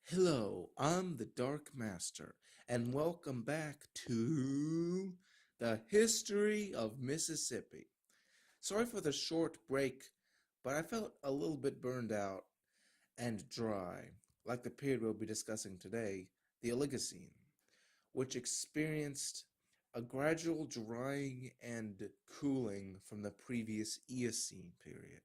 Hello, I'm the Dark Master, and welcome back to the history of Mississippi. Sorry for the short break, but I felt a little bit burned out and dry, like the period we'll be discussing today, the Oligocene, which experienced a gradual drying and cooling from the previous Eocene period.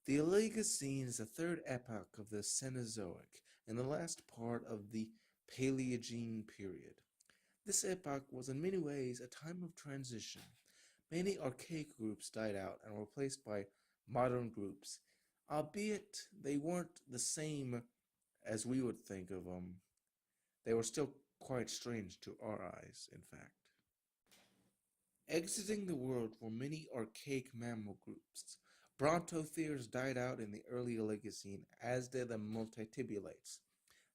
The Oligocene is the third epoch of the Cenozoic and the last part of the Paleogene period. This epoch was in many ways a time of transition. Many archaic groups died out and were replaced by modern groups, albeit they weren't the same as we would think of them. They were still quite strange to our eyes, in fact. Exiting the world were many archaic mammal groups. Brontotheres died out in the early Oligocene, as did the multitubulates.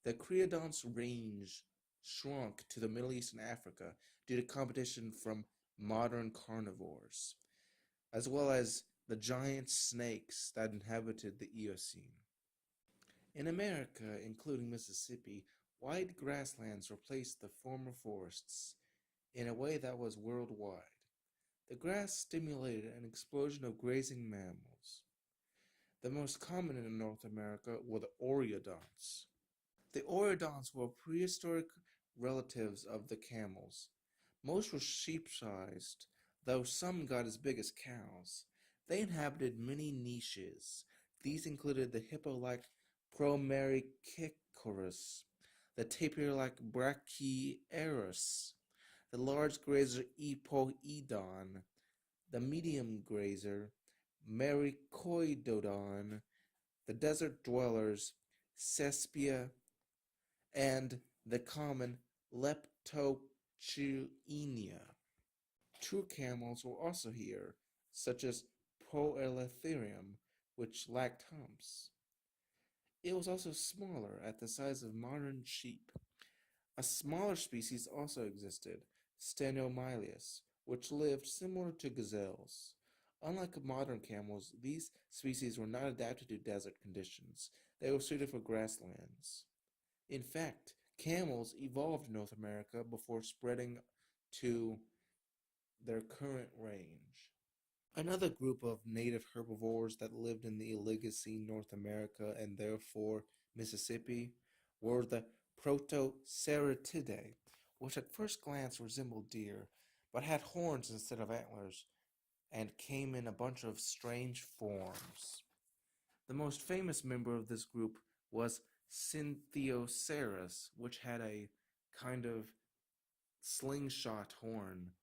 The creodonts' range shrunk to the Middle East and Africa due to competition from modern carnivores, as well as the giant snakes that inhabited the Eocene. In America, including Mississippi, wide grasslands replaced the former forests in a way that was worldwide. The grass stimulated an explosion of grazing mammals. The most common in North America were the oreodonts. The oreodonts were prehistoric relatives of the camels. Most were sheep-sized, though some got as big as cows. They inhabited many niches. These included the hippo-like Promerichicorus, the tapir-like Brachierus, the large grazer Epoedon, the medium grazer Mericoidodon, the desert dwellers Cespia, and the common Leptochuenia. True camels were also here, such as Proeletherium, which lacked humps. It was also smaller, at the size of modern sheep. A smaller species also existed, Stenomylius, which lived similar to gazelles. Unlike modern camels, these species were not adapted to desert conditions. They were suited for grasslands. In fact, camels evolved in North America before spreading to their current range. Another group of native herbivores that lived in the Oligocene North America and therefore Mississippi were the Protoceratidae, which at first glance resembled deer, but had horns instead of antlers and came in a bunch of strange forms. The most famous member of this group was Syntheoceras, which had a kind of slingshot horn,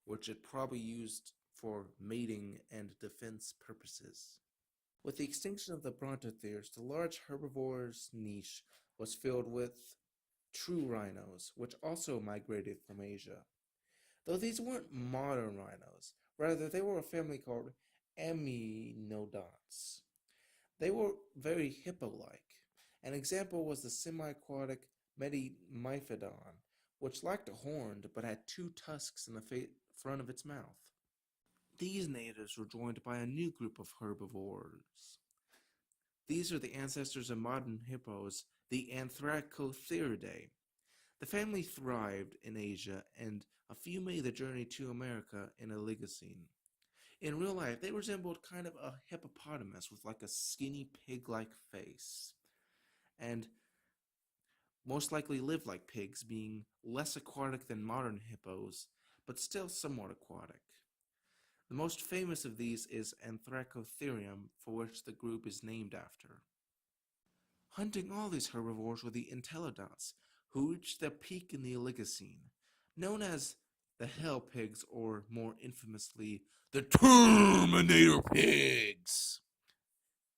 which it probably used for mating and defense purposes. With the extinction of the brontotheres, the large herbivores niche was filled with true rhinos, which also migrated from Asia. Though these weren't modern rhinos, rather they were a family called Amynodonts. They were very hippo-like. An example was the semi-aquatic Medimyphodon, which lacked a horn but had two tusks in the front of its mouth. These natives were joined by a new group of herbivores. These are the ancestors of modern hippos, the Anthracotheridae. The family thrived in Asia, and a few made the journey to America in Oligocene. In real life, they resembled kind of a hippopotamus with like a skinny pig-like face, and most likely lived like pigs, being less aquatic than modern hippos, but still somewhat aquatic. The most famous of these is Anthracotherium, for which the group is named after. Hunting all these herbivores were the Entelodonts, who reached their peak in the Oligocene, known as the Hell Pigs, or more infamously, the Terminator Pigs.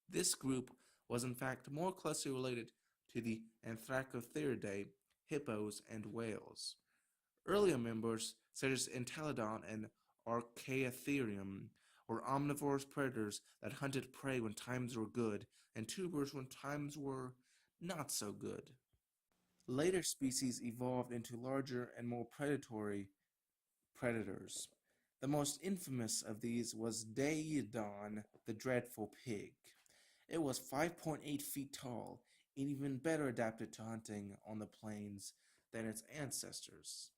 This group was in fact more closely related to the Anthracotheridae, hippos, and whales. Earlier members, such as Entelodont and Archaeotherium, were omnivorous predators that hunted prey when times were good and tubers when times were not so good. Later species evolved into larger and more predatory predators. The most infamous of these was Daeodon, the dreadful pig. It was 5.8 feet tall and even better adapted to hunting on the plains than its ancestors.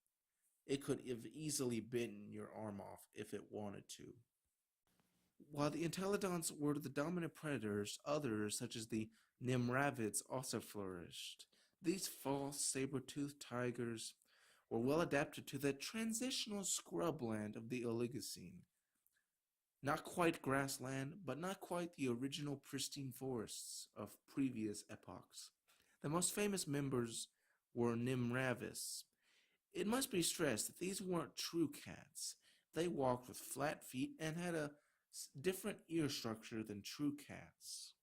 It could have easily bitten your arm off if it wanted to. While the entelodonts were the dominant predators, others, such as the nimravids, also flourished. These false saber-toothed tigers were well adapted to the transitional scrubland of the Oligocene. Not quite grassland, but not quite the original pristine forests of previous epochs. The most famous members were nimravis. It must be stressed that these weren't true cats. They walked with flat feet and had a different ear structure than true cats.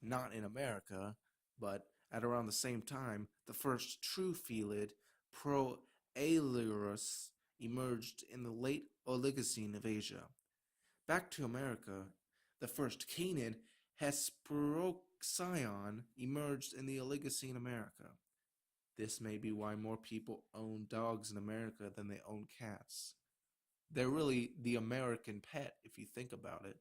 Not in America, but at around the same time, the first true felid, Proailurus, emerged in the late Oligocene of Asia. Back to America, the first canid, Hesperoxion, emerged in the Oligocene America. This may be why more people own dogs in America than they own cats. They're really the American pet, if you think about it.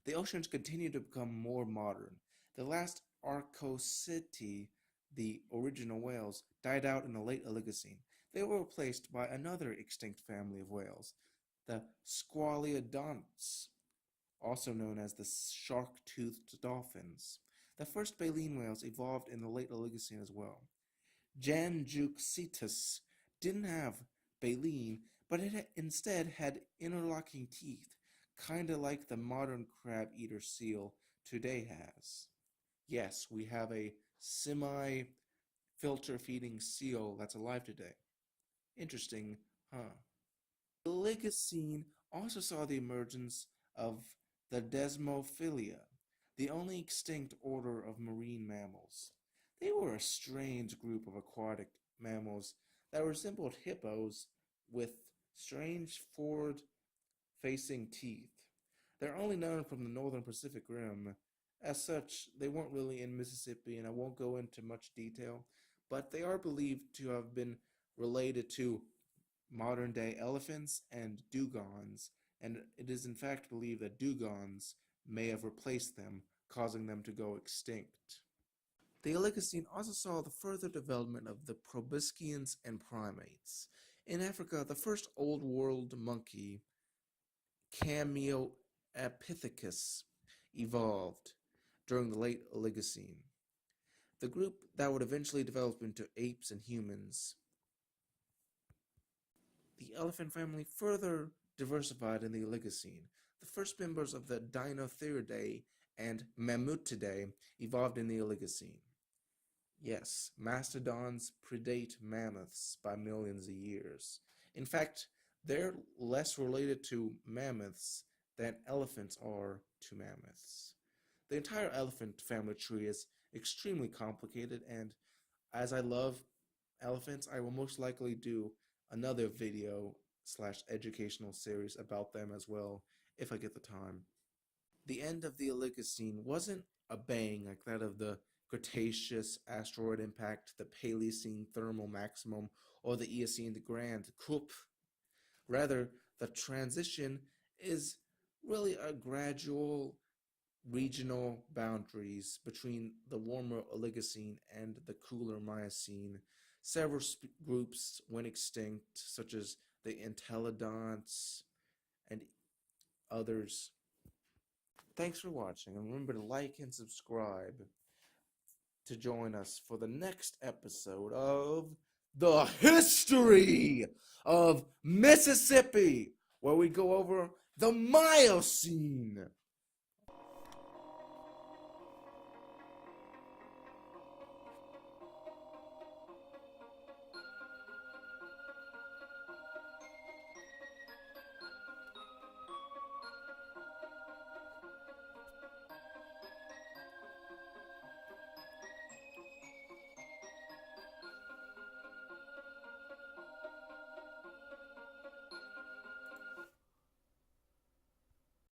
The oceans continue to become more modern. The last Arcoceti, the original whales, died out in the late Oligocene. They were replaced by another extinct family of whales, the Squaleodonts, also known as the shark-toothed dolphins. The first baleen whales evolved in the late Oligocene as well. Janjuxitas didn't have baleen, but it instead had interlocking teeth, kinda like the modern crab-eater seal today has. Yes, we have a semi-filter-feeding seal that's alive today. Interesting, huh? The Oligocene also saw the emergence of the Desmophilia, the only extinct order of marine mammals. They were a strange group of aquatic mammals that resembled hippos with strange forward-facing teeth. They're only known from the northern Pacific Rim. As such, they weren't really in Mississippi, and I won't go into much detail, but they are believed to have been related to modern-day elephants and dugongs, and it is in fact believed that dugongs may have replaced them, causing them to go extinct. The Oligocene also saw the further development of the proboscideans and primates. In Africa, the first Old World monkey, Cameopithecus, evolved during the late Oligocene. The group that would eventually develop into apes and humans. The elephant family further diversified in the Oligocene. The first members of the Dinotheridae and Mammutidae evolved in the Oligocene. Yes, mastodons predate mammoths by millions of years. In fact, they're less related to mammoths than elephants are to mammoths. The entire elephant family tree is extremely complicated, and as I love elephants, I will most likely do another video / educational series about them as well, if I get the time. The end of the Oligocene wasn't a bang like that of the Cretaceous asteroid impact, the Paleocene thermal maximum, or the Eocene grand coup. Rather, the transition is really a gradual regional boundaries between the warmer Oligocene and the cooler Miocene. Several groups went extinct, such as the Entelodonts and others. Thanks for watching, and remember to like and subscribe to join us for the next episode of The History of Mississippi, where we go over the Miocene.